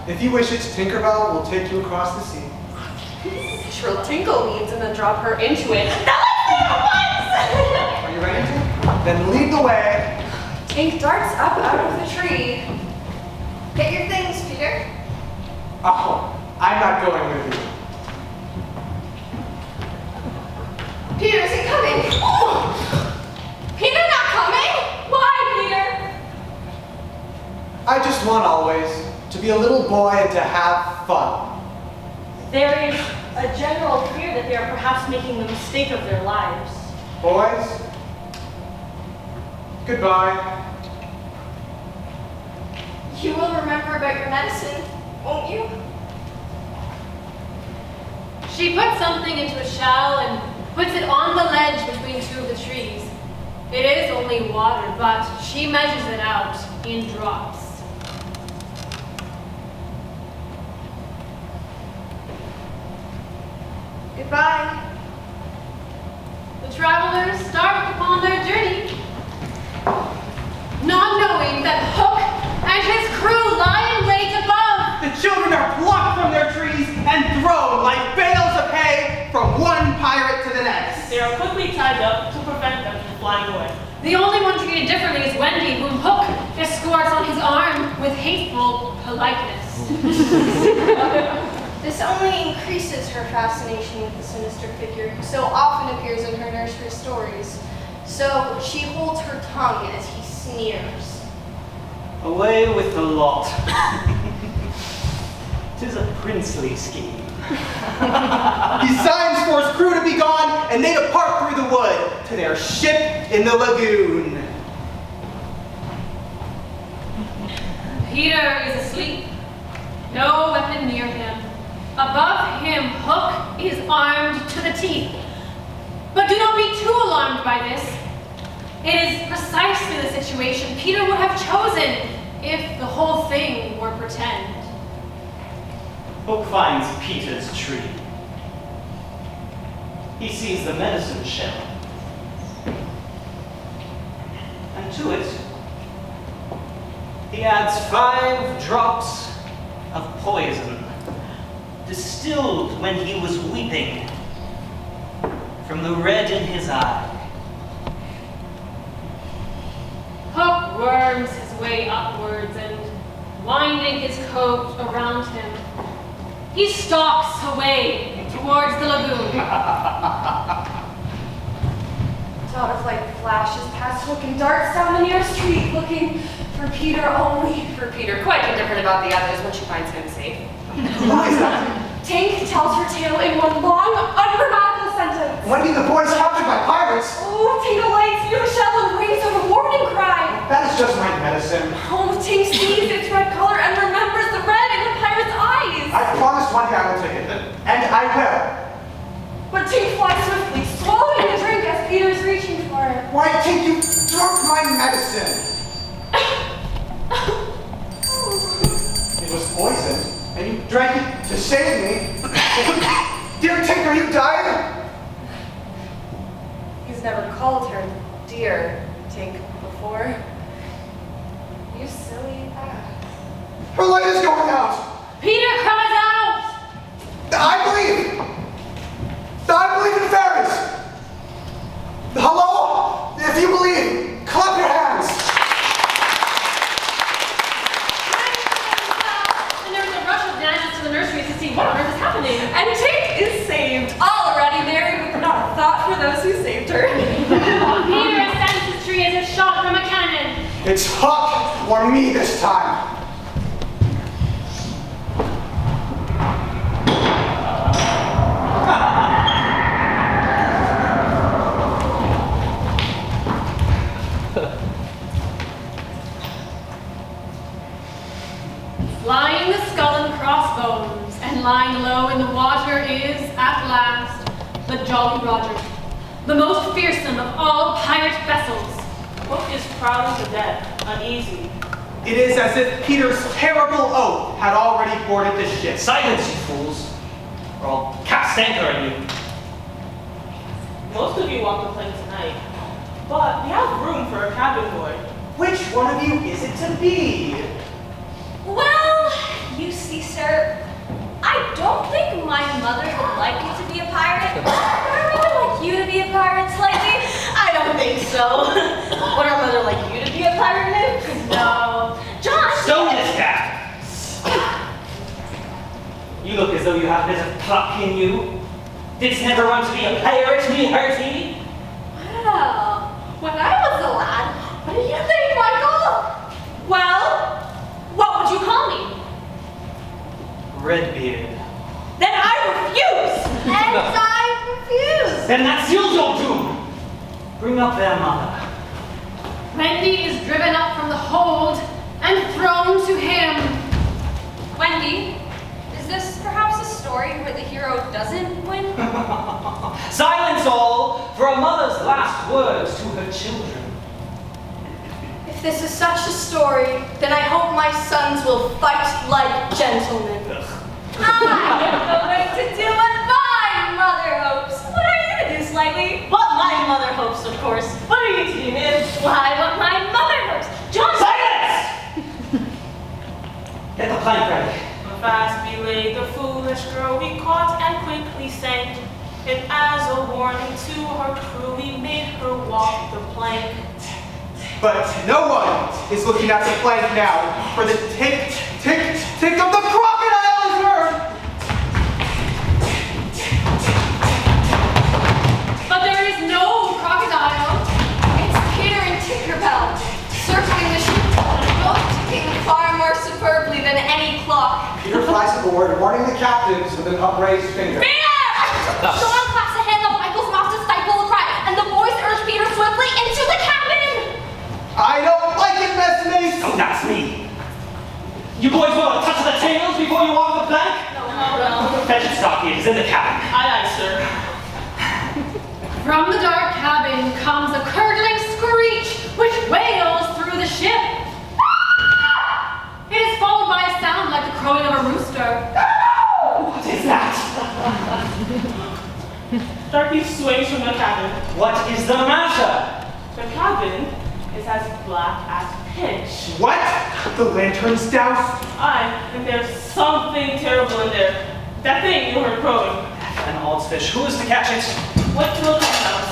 If you wish it, Tinkerbell will take you across the sea. She'll tinkle weeds and then drop her into it. Now let's do it once! Are you ready to? Then lead the way. Tink darts up out of the tree. Get your things, Peter. Oh, I'm not going with you. Peter isn't coming. Oh! Peter not coming? Why, Peter? I just want always to be a little boy and to have fun. There is a general fear that they are perhaps making the mistake of their lives. Boys, goodbye. You will remember about your medicine, won't you? She puts something into a shell and puts it on the ledge between two of the trees. It is only water, but she measures it out in drops. Goodbye. The travelers start upon their journey, not knowing that Hook and his crew lie in wait above. The children are plucked from their trees and thrown like bales of hay from one pirate to the next. They are quickly tied up to prevent them from flying away. The only one treated differently is Wendy, whom Hook escorts on his arm with hateful politeness. This only increases her fascination with the sinister figure who so often appears in her nursery stories. So she holds her tongue as he sneers. Away with the lot. 'Tis a princely scheme. He signs for his crew to be gone, and they depart through the wood to their ship in the lagoon. Peter is asleep, no weapon near him. Above him, Hook is armed to the teeth. But do not be too alarmed by this. It is precisely the situation Peter would have chosen if the whole thing were pretend. Hook finds Peter's tree. He sees the medicine shell. And to it, he adds 5 drops of poison, distilled when he was weeping from the red in his eye. Hook worms his way upwards and, winding his coat around him, he stalks away towards the lagoon. Dot of light flashes past Hook and darts down the nearest street, looking for Peter only. For Peter, quite indifferent about the others when she finds him safe. Who is that? Tink tells her tale in one long, ungrammatical sentence. Wendy, the boy's captured by pirates. Oh, Tink alights near the shell and rings out a warning cry. That is just my medicine. Oh, Tink sees its red color and remembers the red in the pirate's eyes. I promised Wendy I will take it, and I will. But Tink flies swiftly, swallowing the drink as Peter is reaching for it. Why, Tink, you drunk my medicine. It was poisoned, and you drank it to save me. Dear Tinker, you died? He's never called her dear Tink before. You silly ass. Her light is going out. Peter cries out! I believe in fairies. Hello? If you believe, clap your hands. And there was a rush of dancers to the nursery to see what on earth is happening. And Tink is saved, already married with not a thought for those who saved her. Peter ascends his tree as if shot from a cannon. It's Hook or me this time. Flying the skull and crossbones and lying low in the water is, at last, the Jolly Roger, the most fearsome of all pirate vessels. Hook is proud of the dead, uneasy. It is as if Peter's terrible oath had already boarded the ship. Silence, you fools, or I'll cast anchor on you. Most of you walk the plank tonight, but we have room for a cabin boy. Which one of you is it to be? Well, you see don't think my mother would like you to be a pirate. Would our mother like you to be a pirate slightly? I don't think so. Would our mother like you to be a pirate, Luke? No. John! Stone this cat! You look as though you have a bit of pluck in you. Didst never want to be a pirate, me hearty? Well, when I was a lad, what did you think, Michael? Well, what would you call me? Redbeard. Then I refuse! And I refuse. Then that seals your doom. Bring up their mother. Wendy is driven up from the hold and thrown to him. Wendy, is this perhaps a story where the hero doesn't win? Silence all for a mother's last words to her children. If this is such a story, then I hope my sons will fight like gentlemen. I am going to do what my mother hopes. What are you going to do, Slightly? What my mother hopes, of course. What are you to do, Nib? Why, what my mother hopes. John! Silence! Get the plank ready. Fast belay the foolish girl we caught and quickly sank. And as a warning to her crew, we made her walk the plank. But no one is looking at the plank now, for the tick, tick, tick of the crocodile is heard. But there is no crocodile. It's Peter and Tinkerbell, circling the ship, both ticking far more superbly than any clock. Peter flies aboard, warning the captains with an upraised finger. John claps a hand on Michael's mouth to stifle a cry, and the boys urge Peter swiftly into the cabin. I don't like it, messmates. Oh, that's me. You boys want to touch the tails before you walk the plank? No. Fetch it, Stocky. It's in the cabin. Aye, aye, sir. From the dark cabin comes a curdling screech which wails through the ship. It is followed by a sound like the crowing of a rooster. What is that? Darky swings from the cabin. What is the matter? The cabin is as black as pitch. What? The lantern's doused? Aye, and there's something terrible in there. That thing you heard crowing. An odd fish. Who is to catch it? What will come out?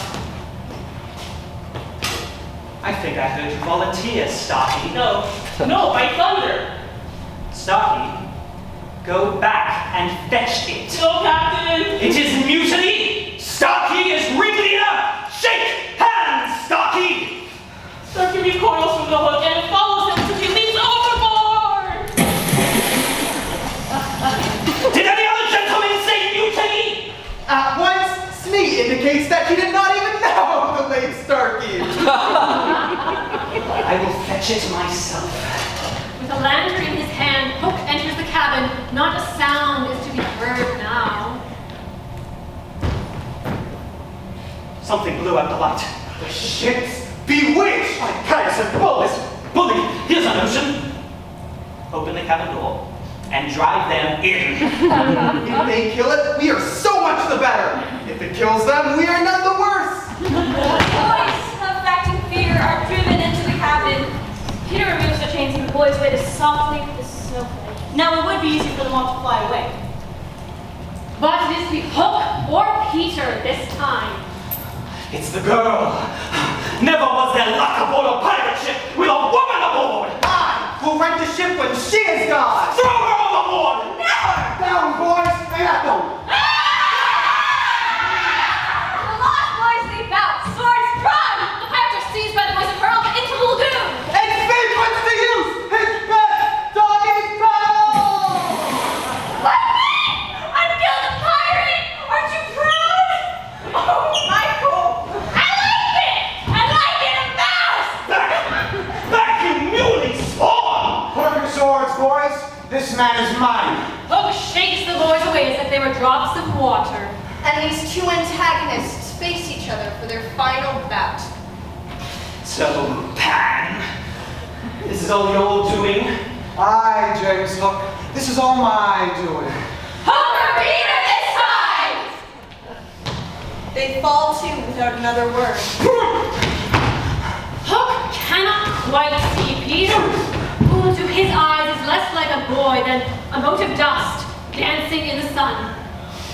I think I heard you volunteer, Stocky. No, by thunder. Stocky, go back and fetch it. No, Captain. It is mutiny! Stocky is wriggling up! Shake hands, Stocky! Darky recoils from the hook and follows him till he leaps overboard. Did any other gentlemen say mutiny? At once, Smee indicates that he did not even know the late Starkey. I will fetch it myself. With a lantern in his hand, Hook enters the cabin. Not a sound is to be heard now. Something blew out the light. The ship's bewitched. My Caius and Bullis! Bully, here's a notion. Open the cabin door and drive them in. If they kill it, we are so much the better. If it kills them, we are none the worse. The boys, affecting fear, are driven into the cabin. Peter removes the chains and the boys wait softly for the snowflake. Now it would be easy for them all to fly away. But it is to be Hook or Peter this time. It's the girl. Never was there luck aboard a pirate ship with a woman aboard. I will right the ship when she is gone. Throw her overboard. Never! Down, boys, and at them. The lost boys leap out, swords drawn. The pirates are seized by the boys and hurled into the lagoon. And speed puts to use his best doggy paddle! What? I've killed a pirate! Aren't you proud? Oh, Michael! I like it! I like it a mouse! Back, you muley spawn! Put up your swords, boys. This man is mine. Hook shakes the boys away as if they were drops of water. And these two antagonists face each other for their final bout. So, Pan, this is all your doing? Aye, James Hook. This is all my doing. Hook or Peter this time! They fall to without another word. Hook cannot quite see Peter, who to his eyes is less like a boy than a mote of dust dancing dancing in the sun.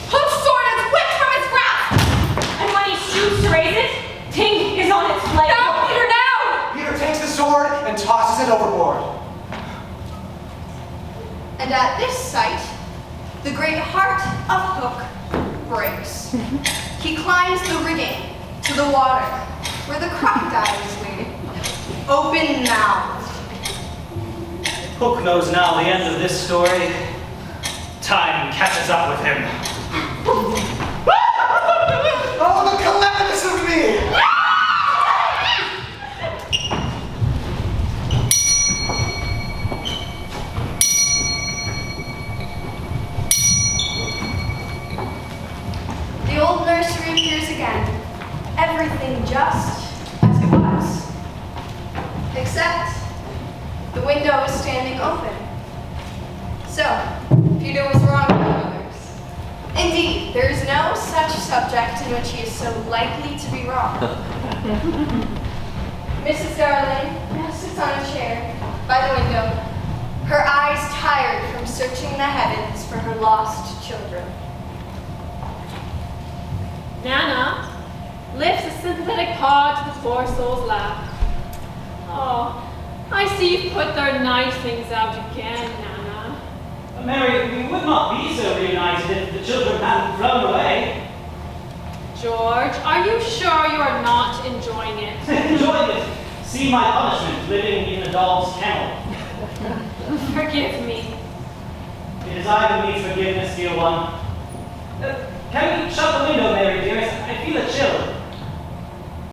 Hook's sword is whipped from his grasp! And when he shoots to raise it, Tink is on its blade. Now, Peter, now! Peter takes the sword and tosses it overboard. And at this sight, the great heart of Hook breaks. He climbs the rigging to the water, where the crocodile is waiting, open mouthed. Hook knows now the end of this story. Time catches up with him. Oh, the calamitous of me! The old nursery appears again. Everything just as it was. Except the window is standing open. So, Peter was wrong about others. Indeed, there is no such subject in which he is so likely to be wrong. Mrs. Darling now sits on a chair by the window, her eyes tired from searching the heavens for her lost children. Nana lifts a sympathetic paw to the poor soul's lap. Oh, I see you've put their nice things out again, Nana. Mary, we would not be so reunited if the children hadn't flown away. George, are you sure you are not enjoying it? Enjoy it. See my punishment living in a dog's kennel. Forgive me. It is I who needs forgiveness, dear one. Can we shut the window, Mary, dearest? I feel a chill.